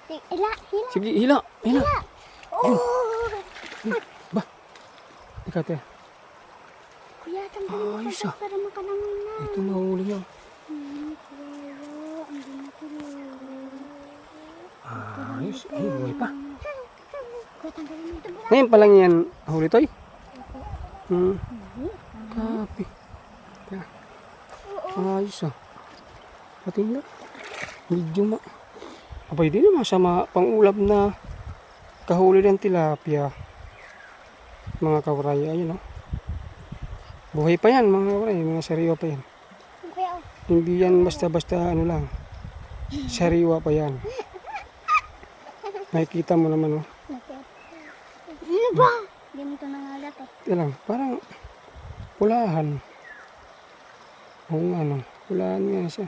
Hila. Sige, hila. Oh! Ba? Ika, te. Kuya, tanggalin mo Ayos, pa para makalangoy na. Ito na huli niya. Kuya, ang ginatuloy. Ayos. Ay, buhay pa. Kuya, tanggalin mo ito. Ngayon pa lang yan huli, Toy. Kapi. Teka. Ayos ah. Pati na. Medyo abay din naman sama pang ulam na kahuli ng tilapia. Mga kawray. Ayun oh. Buhay pa yan mga kawray. Mga sariwa pa yan. Kuya, Hindi yan basta-basta ano lang. Sariwa pa yan. Nakikita mo naman oh. ano ba? Hindi mo ito nangalat eh. Yan lang. Parang pulahan. Oo nga no. Pulahan nga siya.